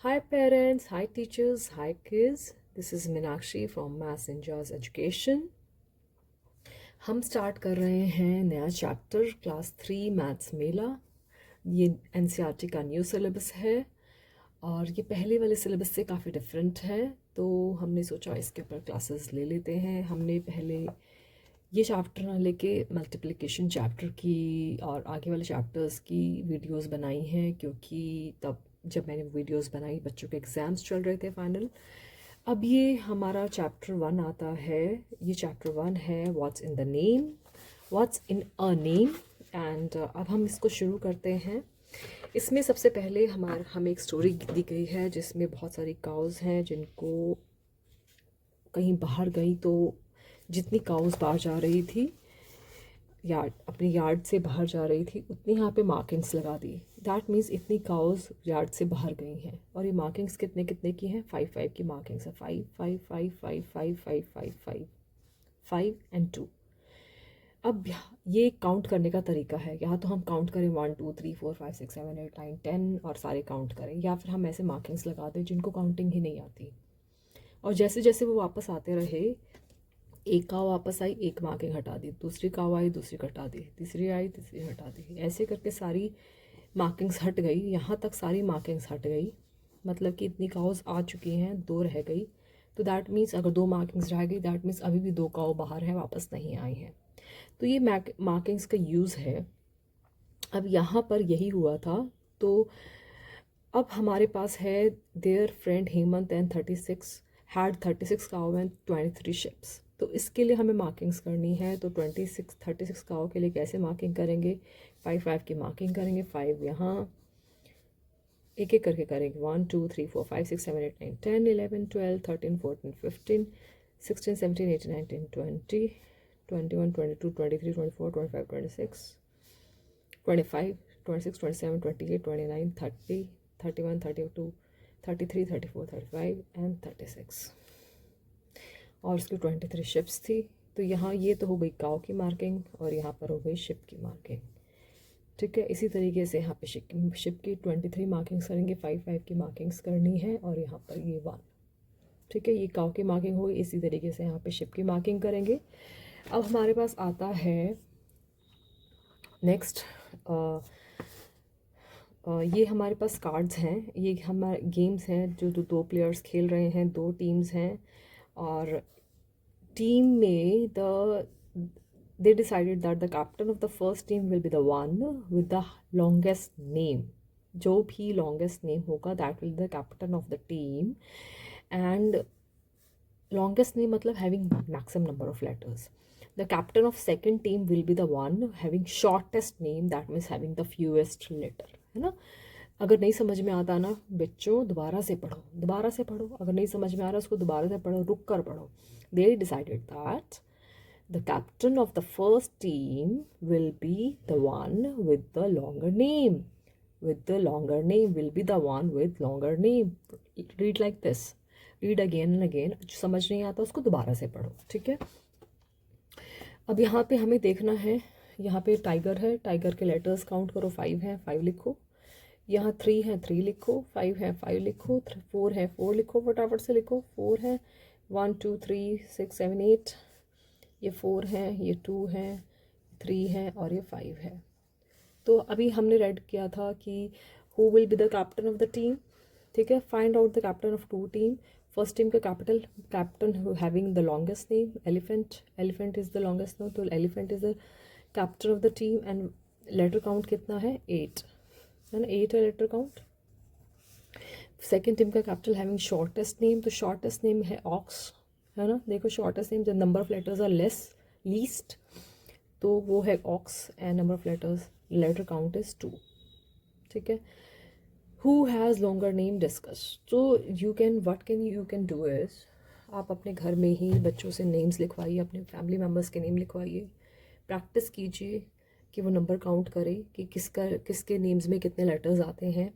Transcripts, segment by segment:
Hi parents, hi teachers, hi kids. This is Meenakshi from Maths Ninjas Education. हम start कर रहे हैं नया चैप्टर क्लास 3 मैथ्स मेला। ये एनसीईआरटी का न्यू सिलेबस है और ये पहले वाले सिलेबस से काफ़ी डिफरेंट है, तो हमने सोचा इसके ऊपर क्लासेस ले लेते हैं। हमने पहले ये चैप्टर ना लेके मल्टीप्लिकेशन चैप्टर की और आगे वाले चैप्टर्स की वीडियोस बनाई हैं, क्योंकि तब जब मैंने वीडियोस बनाई बच्चों के एग्ज़ाम्स चल रहे थे फाइनल। अब ये हमारा चैप्टर 1 आता है। ये चैप्टर 1 है what's in the name, what's in a name. And अब हम इसको शुरू करते हैं। इसमें सबसे पहले हमें एक स्टोरी दी गई है जिसमें बहुत सारी काउज हैं जिनको कहीं बाहर गई, तो जितनी काउज बाहर जा रही थी यार्ड, अपनी यार्ड से बाहर जा रही थी, उतनी यहाँ पे मार्किंग्स लगा दी। दैट मीन्स इतनी काउज यार्ड से बाहर गई हैं। और ये मार्किंग्स कितने कितने की हैं? 5 की मार्किंग्स है। 5 एंड 2। अब ये काउंट करने का तरीका है। या तो हम काउंट करें 1 2 3 4 5 6 7 8 9 10 और सारे काउंट करें, या फिर हम ऐसे मार्किंग्स लगा दें जिनको काउंटिंग ही नहीं आती। और जैसे जैसे वो वापस आते रहे, एक काव वापस आई, एक मार्किंग हटा दी, दूसरी काव आई, दूसरी हटा दी, तीसरी आई, तीसरी हटा दी, ऐसे करके सारी मार्किंग्स हट गई। यहाँ तक सारी मार्किंग्स हट गई, मतलब कि इतनी काउज आ चुकी हैं, 2 रह गई। तो दैट मीन्स अगर 2 मार्किंग्स रह गई, दैट मीन्स अभी भी 2 काव बाहर हैं, वापस नहीं आई हैं। तो ये मार्किंग्स का यूज़ है। अब यहाँ पर यही हुआ था। तो अब हमारे पास है there friend Hemant and 36 had 36 काव एंड 23 शिप्स। तो इसके लिए हमें मार्किंग्स करनी है। तो 36 काव के लिए कैसे मार्किंग करेंगे? 5 की मार्किंग करेंगे। 5 यहाँ एक एक करके करेंगे। 1 2 3 4 5 6 7 8 9 10 11 12 13 14 15 16 17 18 19 20 21 22 23 24 25 26 25 26 27 28 29 30 31 32 33 34 35 एंड 36। और उसकी 23 शिप्स थी। तो यहाँ ये तो हो गई काव की मार्किंग और यहाँ पर हो गई शिप की मार्किंग। ठीक है, इसी तरीके से यहाँ पे शिप की 23 मार्किंग्स करेंगे। 5 की मार्किंग्स करनी है और यहाँ पर ये 1। ठीक है, ये काव की मार्किंग हुई। इसी तरीके से यहाँ पे शिप की मार्किंग करेंगे। अब हमारे पास आता है नेक्स्ट, ये हमारे पास कार्ड्स हैं। ये हमारे गेम्स हैं जो 2 प्लेयर्स खेल रहे हैं, 2 टीम्स हैं। और टीम में they decided that the captain of the first team will be the one with the longest name. जो भी longest name होगा that will be the captain of the team. And longest name मतलब having maximum number of letters. The captain of second team will be the one having shortest name, that means having the fewest letter, है ना। अगर नहीं समझ में आता ना बच्चों, दोबारा से पढ़ो, दोबारा से पढ़ो। अगर नहीं समझ में आ रहा उसको दोबारा से पढ़ो, रुक कर पढ़ो। They decided that the captain of the first team will be the one with the longer name. With the longer name will be the one with longer name. Read like this. Read again and again. जो समझ नहीं आता उसको दोबारा से पढ़ो, ठीक है। अब यहाँ पे हमें देखना है, यहाँ पे टाइगर है, टाइगर के लेटर्स काउंट करो। 5 हैं, 5 लिखो। यहाँ 3 है, 3 लिखो। 5 है, 5 लिखो। 4 है, 4 लिखो, फटाफट से लिखो। 4 है, 1 2 3 6 7 8। ये 4 है, ये 2 है, 3 है और ये 5 है। तो अभी हमने रेड किया था कि who will be the captain of the team. ठीक है, find out the captain of 2 team. First team का captain having the longest name elephant. Elephant is the longest name, तो elephant is the captain of the team. And letter count कितना है? 8 है ना, 8 है letter count. Second team का captain having shortest name, तो shortest name है ox, है ना। देखो शॉर्टेस्ट नेम, जब number of letters are least, तो वो है ox. And number of letters, letter count is 2। ठीक है, who has longer name discuss. तो यू कैन डू इज, आप अपने घर में ही बच्चों से नेम्स लिखवाइए, अपने फैमिली मेम्बर्स के नेम लिखवाइए। प्रैक्टिस कीजिए कि वो नंबर काउंट करे कि किसके नेम्स में कितने लेटर्स आते हैं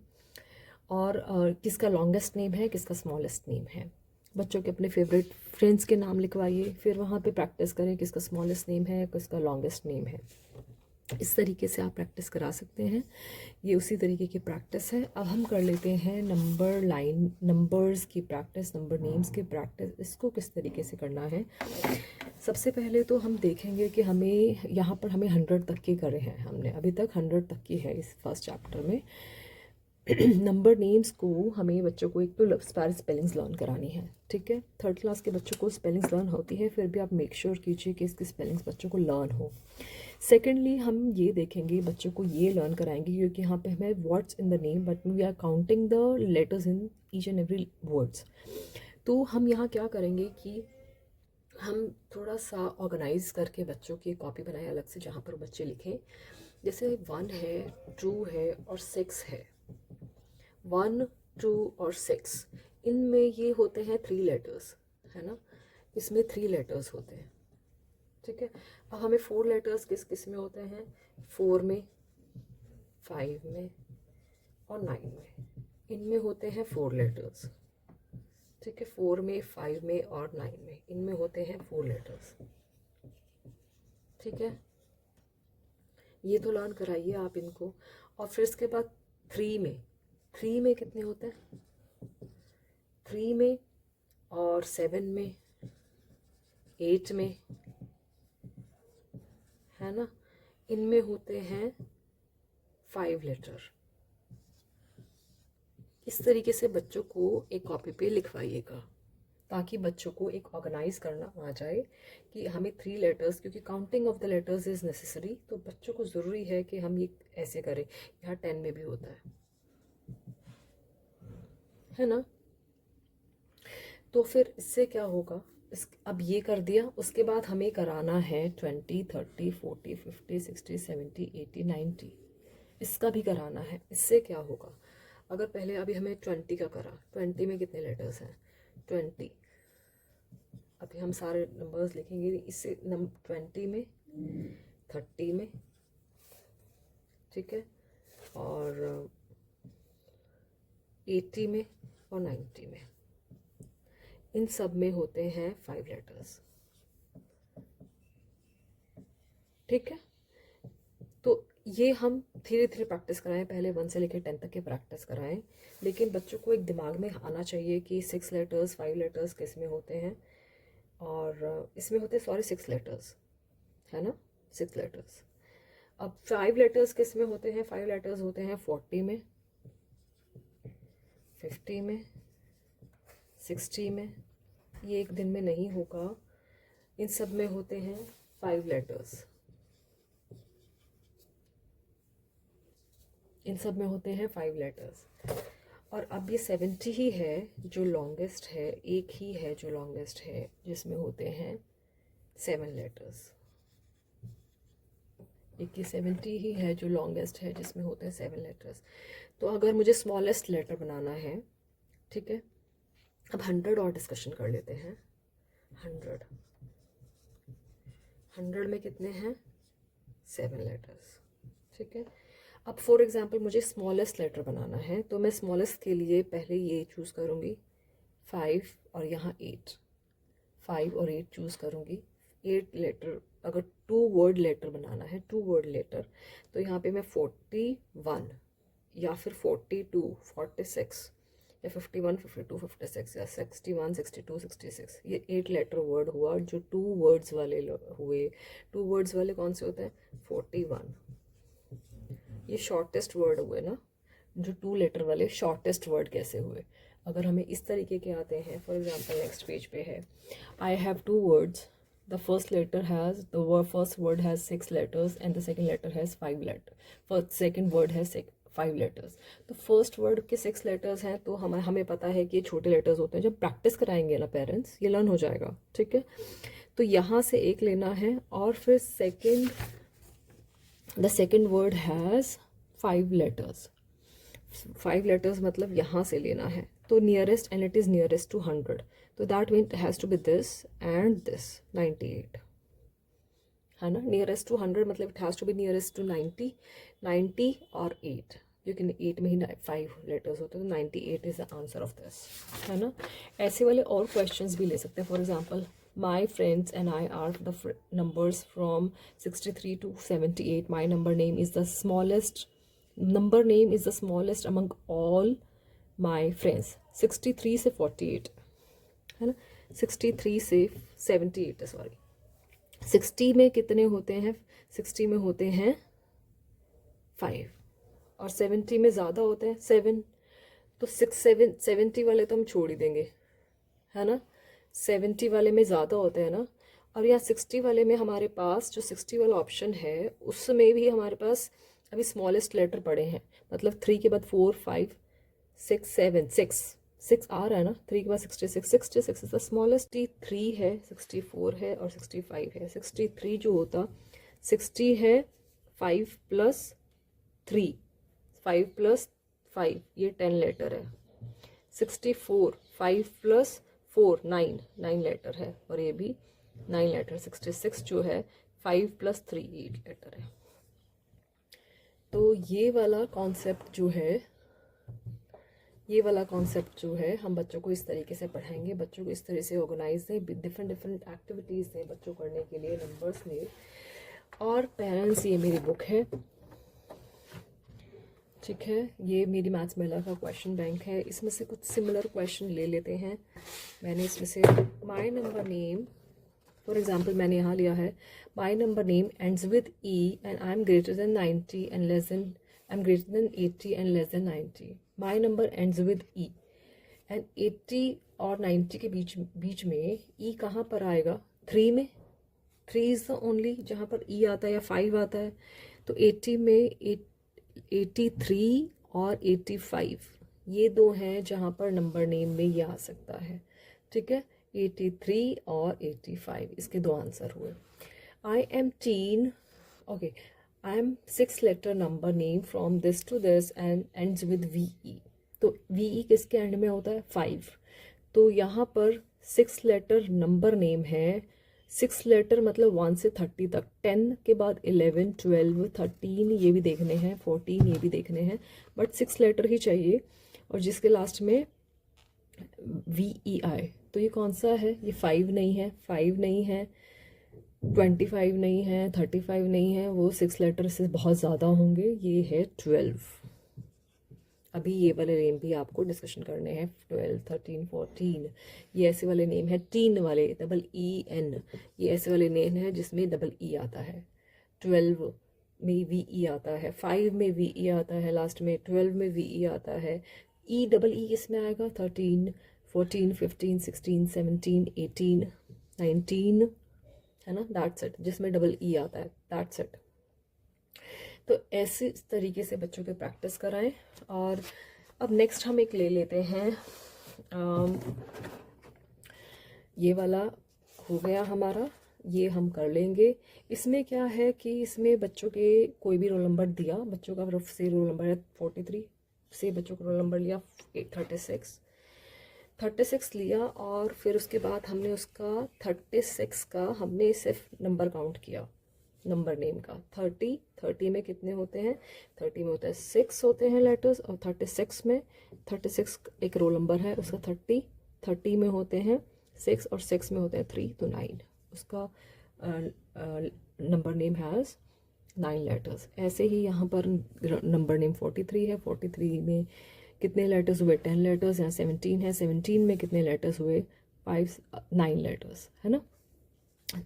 और किसका लॉन्गेस्ट नेम है, किसका स्मॉलेस्ट नेम है। बच्चों के अपने फेवरेट फ्रेंड्स के नाम लिखवाइए, फिर वहाँ पे प्रैक्टिस करें किसका स्मॉलेस्ट नेम है, किसका लॉन्गेस्ट नेम है। इस तरीके से आप प्रैक्टिस करा सकते हैं। ये उसी तरीके की प्रैक्टिस है। अब हम कर लेते हैं नंबर लाइन, नंबर्स की प्रैक्टिस, नंबर नेम्स की प्रैक्टिस। इसको किस तरीके से करना है, सबसे पहले तो हम देखेंगे कि हमें यहाँ पर हमें 100 तक की करे हैं, हमने अभी तक 100 तक की है इस फर्स्ट चैप्टर में। नंबर नेम्स को हमें बच्चों को एक तो सारी स्पेलिंग्स लर्न करानी है, ठीक है। थर्ड क्लास के बच्चों को स्पेलिंग्स लर्न होती है, फिर भी आप मेक श्योर कीजिए कि इसकी स्पेलिंग्स बच्चों को लर्न हो। सेकेंडली हम ये देखेंगे, बच्चों को ये लर्न कराएंगे क्योंकि यहाँ पे हमें words in the name but we are counting the letters in each and every words. तो हम यहाँ क्या करेंगे कि हम थोड़ा सा ऑर्गेनाइज करके बच्चों की कॉपी बनाएं अलग से, जहाँ पर बच्चे लिखें। जैसे 1 है, 2 है और 6 है। 1, 2 और 6, इनमें ये होते हैं 3 लेटर्स, है ना। इसमें 3 लेटर्स होते हैं, ठीक है। अब हमें 4 लेटर्स किस किस में होते हैं, 4 में, 5 में और 9 में। इनमें होते हैं 4 लेटर्स, ठीक है। 4 में, 5 में और 9 में, इनमें होते हैं 4 लेटर्स, ठीक है। ये तो लर्न कराइए आप इनको। और फिर इसके बाद 3 में कितने होते हैं, 3 में और 7 में, 8 में, है ना। इनमें होते हैं 5 लेटर। इस तरीके से बच्चों को एक कॉपी पे लिखवाइएगा ताकि बच्चों को एक ऑर्गेनाइज करना आ जाए कि हमें 3 लेटर्स, क्योंकि counting of the letters is necessary. तो बच्चों को ज़रूरी है कि हम ये ऐसे करें। यहाँ 10 में भी होता है ना। तो फिर इससे क्या होगा, अब ये कर दिया, उसके बाद हमें कराना है 20, 30, 40, 50, 60, 70, 80, 90, इसका भी कराना है। इससे क्या होगा, अगर पहले अभी हमें 20 का करा, 20 में कितने लेटर्स हैं, 20। अभी हम सारे नंबर्स लिखेंगे, इससे 20 में, 30 में, ठीक है, और 80 में और 90 में। इन सब में होते हैं 5 लेटर्स, ठीक है। तो ये हम धीरे धीरे प्रैक्टिस कराएं, पहले 1 से लेकर 10 तक के प्रैक्टिस कराएं। लेकिन बच्चों को एक दिमाग में आना चाहिए कि 6 लेटर्स, 5 लेटर्स किस में होते हैं, और इसमें होते हैं, सॉरी, 6 लेटर्स, है ना, 6 लेटर्स। अब 5 लेटर्स किस में होते हैं, 5 लेटर्स होते हैं 40 में, 50 में, 60 में। ये एक दिन में नहीं होगा, इन सब में होते हैं 5 लेटर्स, इन सब में होते हैं 5 लेटर्स। और अब ये 70 ही है जो लॉन्गेस्ट है, एक ही है जो लॉन्गेस्ट है जिसमें होते हैं 7 लेटर्स। एक ये 70 ही है जो लॉन्गेस्ट है जिसमें होते हैं 7 लेटर्स। तो अगर मुझे स्मॉलेस्ट लेटर बनाना है, ठीक है, अब 100 और डिस्कशन कर लेते हैं। 100 में कितने हैं, 7 लेटर्स, ठीक है। अब फॉर एग्जांपल मुझे स्मॉलेस्ट लेटर बनाना है, तो मैं स्मॉलेस्ट के लिए पहले ये चूज़ करूँगी 5 और यहाँ 8, 5 और 8 चूज़ करूँगी। 8 लेटर, अगर 2 वर्ड लेटर बनाना है, 2 वर्ड लेटर, तो यहाँ पे मैं 41 या फिर 42, 46 या 51, 52, 56 या 61, 62, 66, ये 8 लेटर वर्ड हुआ जो 2 वर्ड्स वाले हुए। 2 वर्ड्स वाले कौन से होते हैं, 41, ये शॉर्टेस्ट वर्ड हुए ना, जो 2 लेटर वाले शॉर्टेस्ट वर्ड कैसे हुए। अगर हमें इस तरीके के आते हैं, फॉर एग्जांपल नेक्स्ट पेज पे है, I have 2 words, the first letter has, the first word has 6 letters and the second letter has 5 letter, first second word has 5 letters. तो फर्स्ट वर्ड के 6 लेटर्स हैं, तो हमें पता है कि ये छोटे लेटर्स होते हैं। जब प्रैक्टिस कराएंगे ना पेरेंट्स, ये लर्न हो जाएगा, ठीक है। तो यहाँ से एक लेना है, और फिर the second word has 5 letters. 5 letters मतलब यहाँ से लेना है, तो nearest, and it is nearest to 100, तो that mean has to be this and this, 98, है ना। नियरेस्ट टू 100 मतलब it has to be nearest to 90, 90 और 8, क्योंकि 8 में ही 5 लेटर्स होते हैं, तो 98 is the answer of this, है ना। ऐसे वाले और क्वेश्चंस भी ले सकते हैं। For example My friends and I are the numbers from 63 to 78. My number name is the smallest. Number name is the smallest among all my friends. 63 से 48 है ना, 63 से 78 है, सॉरी। 60 में कितने होते हैं? 60 में होते हैं 5 और 70 में ज़्यादा होते हैं 7। तो 70 वाले तो हम छोड़ ही देंगे, है ना। 70 वाले में ज़्यादा होते हैं ना। और यहाँ 60 वाले में हमारे पास जो 60 वाला ऑप्शन है उसमें भी हमारे पास अभी स्मॉलेस्ट लेटर पड़े हैं, मतलब 3 के बाद 4 5 6 7 6 आ रहा है ना। 3 के बाद 66 इज द स्मॉलेस्ट। 63 है, 64 है और 65 है। 63 जो होता 60 है 5 प्लस 3, 5 प्लस 5 ये 10 लेटर है। 64 5 प्लस 4 9 लेटर है और ये भी 9 लेटर। 66 जो है 5 प्लस 3 8 लेटर है। तो ये वाला कॉन्सेप्ट जो है हम बच्चों को इस तरीके से पढ़ाएंगे, बच्चों को इस तरह से ऑर्गेनाइज दें, डिफरेंट एक्टिविटीज़ दें बच्चों करने के लिए नंबर्स में। और पेरेंट्स, ये मेरी बुक है, ठीक है। ये मेरी मैथ्स महिला का क्वेश्चन बैंक है। इसमें से कुछ सिमिलर क्वेश्चन ले लेते हैं। मैंने इसमें से my number name, for example मैंने यहाँ लिया है my number name ends with E and I am greater than 90 and less than, I am greater than 80 and less than 90। My number ends with E and 80 और 90 के बीच में ई कहाँ पर आएगा? 3 में। 3 इज़ द ओनली जहाँ पर ई आता है या 5 आता है। तो 80 में 83 और 85 ये दो हैं जहाँ पर नंबर नेम में ये आ सकता है, ठीक है। 83 और 85 इसके दो आंसर हुए। I am teen, okay, I am 6 letter number name from this to this and ends with V E. तो वी ई किसके एंड में होता है? 5। तो यहाँ पर 6 लेटर नंबर नेम है। 6 लेटर मतलब 1 से 30 तक। 10 के बाद 11 12 13 ये भी देखने हैं, 14 ये भी देखने हैं, बट 6 लेटर ही चाहिए और जिसके लास्ट में वी ई आए। तो ये कौन सा है? ये 5 नहीं है, 5 नहीं है, 25 नहीं है, 35 नहीं है, वो 6 लेटर से बहुत ज़्यादा होंगे। ये है 12। अभी ये वाले नेम भी आपको डिस्कशन करने हैं। 12 13 14 ये ऐसे वाले नेम है। टीन वाले डबल ई एन, ये ऐसे वाले नेम है जिसमें डबल ई आता है। 12 में वी ई आता है, 5 में वी ई आता है, लास्ट में 12 में वी ई आता है। ई डबल ई किसमें आएगा? 13 14 15 16 17 18 19, है ना, दैट्स इट, जिसमें डबल ई आता है, दैट्स इट। तो ऐसे इस तरीके से बच्चों के प्रैक्टिस कराएं। और अब नेक्स्ट हम एक ले लेते हैं, ये वाला हो गया हमारा, ये हम कर लेंगे। इसमें क्या है कि इसमें बच्चों के कोई भी रोल नंबर दिया, बच्चों का तरफ से रोल नंबर है 43 से, बच्चों का रोल नंबर लिया 36 लिया और फिर उसके बाद हमने उसका 36 का हमने सिर्फ नंबर काउंट किया, नंबर नेम का। 30 में कितने होते हैं? 30 में होता है 6 होते हैं लेटर्स और 36 में 36 एक रोल नंबर है उसका। 30 में होते हैं 6 और 6 में होते हैं 3, तो 9 उसका नंबर नेम हैज़ 9 लेटर्स। ऐसे ही यहाँ पर नंबर नेम 43 है। 43 में कितने लेटर्स हुए? 10 लेटर्स। यहाँ 17 है, 17 में कितने लेटर्स हुए? 9 लेटर्स, है ना।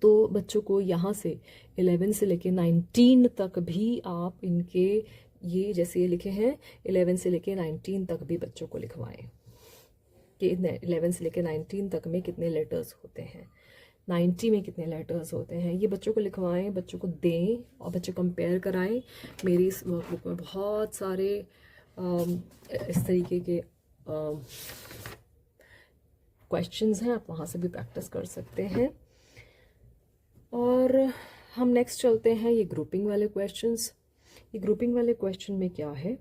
तो बच्चों को यहाँ से 11 से लेके 19 तक भी आप इनके ये जैसे ये लिखे हैं 11 से लेके 19 तक भी बच्चों को लिखवाएं कि 11 से लेके 19 तक में कितने लेटर्स होते हैं, 90 में कितने लेटर्स होते हैं, ये बच्चों को लिखवाएं, बच्चों को दें और बच्चे कंपेयर कराएं। मेरी इस वर्कबुक में बहुत सारे इस तरीके के क्वेश्चंस हैं, आप वहाँ से भी प्रैक्टिस कर सकते हैं। और हम नेक्स्ट चलते हैं ये ग्रुपिंग वाले क्वेश्चंस। ये ग्रुपिंग वाले क्वेश्चन में क्या है,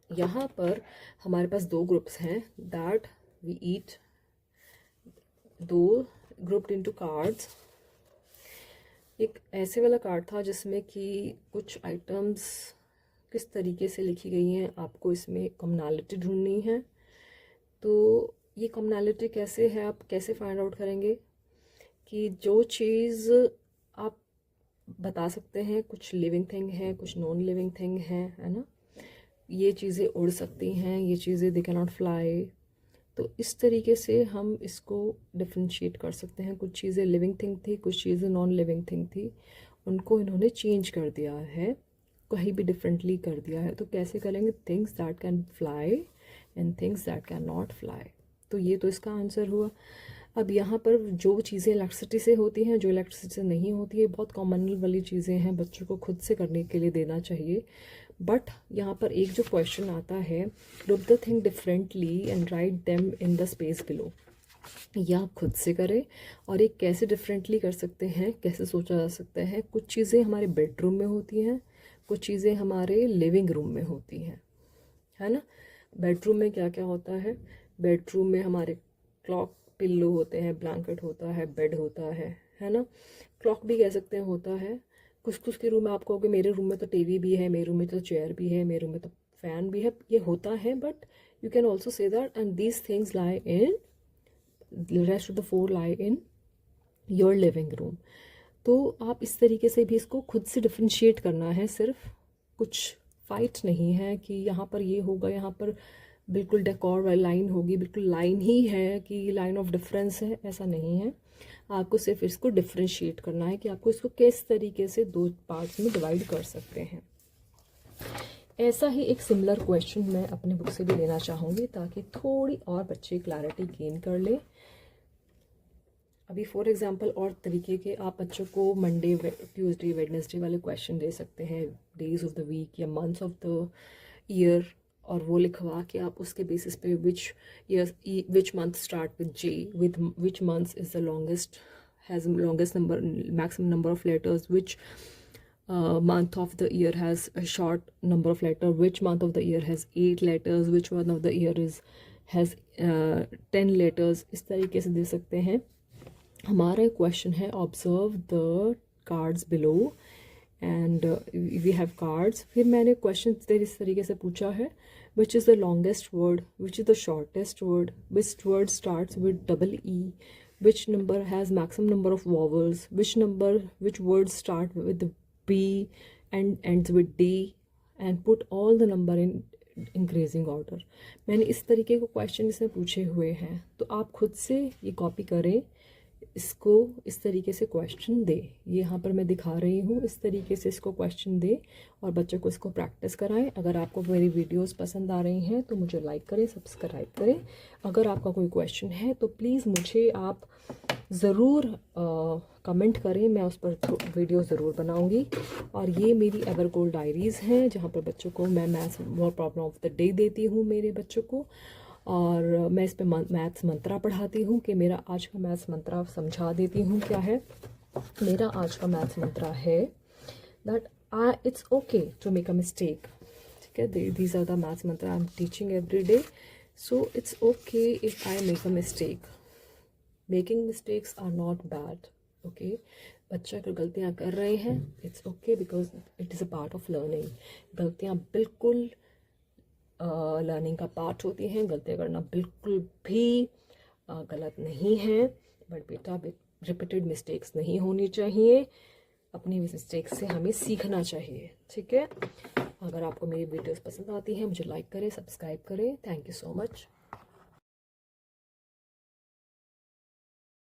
यहाँ पर हमारे पास 2 ग्रुप्स हैं, that we eat, 2 grouped into cards. एक ऐसे वाला कार्ड था जिसमें कि कुछ आइटम्स किस तरीके से लिखी गई हैं, आपको इसमें कॉमनैलिटी ढूंढनी है। तो ये कॉमनैलिटी कैसे है, आप कैसे फाइंड आउट करेंगे? कि जो चीज़ आप बता सकते हैं, कुछ लिविंग थिंग है, कुछ नॉन लिविंग थिंग है ना, ये चीज़ें उड़ सकती हैं, ये चीज़ें दे कैन नॉट फ्लाई। तो इस तरीके से हम इसको डिफ्रेंशिएट कर सकते हैं। कुछ चीज़ें लिविंग थिंग थी, कुछ चीज़ें नॉन लिविंग थिंग थी, उनको इन्होंने चेंज कर दिया है, कहीं भी डिफरेंटली कर दिया है। तो कैसे करेंगे? Things that can fly and things that can not fly. तो ये तो इसका आंसर हुआ। अब यहाँ पर जो चीज़ें इलेक्ट्रिसिटी से होती हैं, जो इलेक्ट्रिसिटी से नहीं होती है, बहुत कॉमन वाली चीज़ें हैं, बच्चों को खुद से करने के लिए देना चाहिए। बट यहाँ पर एक जो क्वेश्चन आता है, group the thing differently and write them in the space below, या आप खुद से करें। और एक कैसे डिफरेंटली कर सकते हैं, कैसे सोचा जा सकता है? कुछ चीज़ें हमारे बेडरूम में होती हैं, कुछ चीज़ें हमारे लिविंग रूम में होती हैं, है ना। बेडरूम में क्या क्या होता है? बेडरूम में हमारे क्लॉक, पिल्लो होते हैं, ब्लैंकेट होता है, बेड होता है ना। क्लॉक भी कह सकते हैं होता है। कुछ कुछ के रूम में आप कहोगे मेरे रूम में तो टीवी भी है, मेरे रूम में तो चेयर भी है, मेरे रूम में तो फैन भी है, ये होता है। But you can also say that and these things lie in, the rest of the four lie in your living room। तो आप इस तरीके से भी इसको खुद से डिफ्रेंशिएट करना है। सिर्फ कुछ फाइट नहीं है कि यहाँ पर ये होगा, यहाँ पर बिल्कुल डेकोर वाली लाइन होगी, बिल्कुल लाइन ही है कि लाइन ऑफ डिफरेंस है, ऐसा नहीं है। आपको सिर्फ इसको डिफ्रेंशिएट करना है कि आपको इसको किस तरीके से दो पार्ट्स में डिवाइड कर सकते हैं। ऐसा ही एक सिमिलर क्वेश्चन मैं अपने बुक से भी लेना चाहूँगी ताकि थोड़ी और बच्चे क्लैरिटी गेन कर ले। अभी फॉर एग्जांपल और तरीके के आप बच्चों को मंडे, ट्यूसडे, वेडनेसडे वाले क्वेश्चन दे सकते हैं, डेज ऑफ द वीक या मंथ्स ऑफ द ईयर, और वो लिखवा के आप उसके बेसिस पे which month start with J, with which month is the longest, has longest number, maximum number of letters, which month of the year has a short number of letters, which month of the year has 8 letters, which one of the year has 10 letters। इस तरीके से दे सकते हैं। हमारा question है observe the cards below and we have cards. फिर मैंने question इस तरीके से पूछा है, which is the longest word, which is the shortest word, which word starts with double E, which number has maximum number of vowels, which words start with B and ends with D, and put all the number in increasing order। मैंने इस तरीके को question इसमें पूछे हुए हैं, तो आप खुद से ये कॉपी करें, इसको इस तरीके से क्वेश्चन दे। ये यहाँ पर मैं दिखा रही हूँ, इस तरीके से इसको क्वेश्चन दे और बच्चों को इसको प्रैक्टिस कराएं। अगर आपको मेरी वीडियोस पसंद आ रही हैं तो मुझे लाइक करें, सब्सक्राइब करें। अगर आपका कोई क्वेश्चन है तो प्लीज़ मुझे आप ज़रूर कमेंट करें, मैं उस पर वीडियो ज़रूर बनाऊंगी। और ये मेरी एवर गोल्ड डायरीज़ हैं जहाँ पर बच्चों को मैं maths problem of the day देती हूँ मेरे बच्चों को, और मैं इस पे मैथ्स मंत्रा पढ़ाती हूँ कि मेरा आज का मैथ्स मंत्रा समझा देती हूँ क्या है। मेरा आज का मैथ्स मंत्रा है that it's okay to make a mistake. ठीक है, these are the maths mantra I am teaching every day. So it's okay if I make a mistake, making mistakes are not bad. Okay, बच्चा अगर गलतियाँ कर रहे हैं, it's okay because it is a part of learning. गलतियाँ बिल्कुल learning का part होती हैं, गलतियाँ करना बिल्कुल भी गलत नहीं है। बट बेटा, रिपीटेड मिस्टेक्स नहीं होनी चाहिए, अपनी मिस्टेक्स से हमें सीखना चाहिए। ठीक है, अगर आपको मेरी वीडियोस पसंद आती हैं, मुझे लाइक करें, सब्सक्राइब करें। Thank you so much.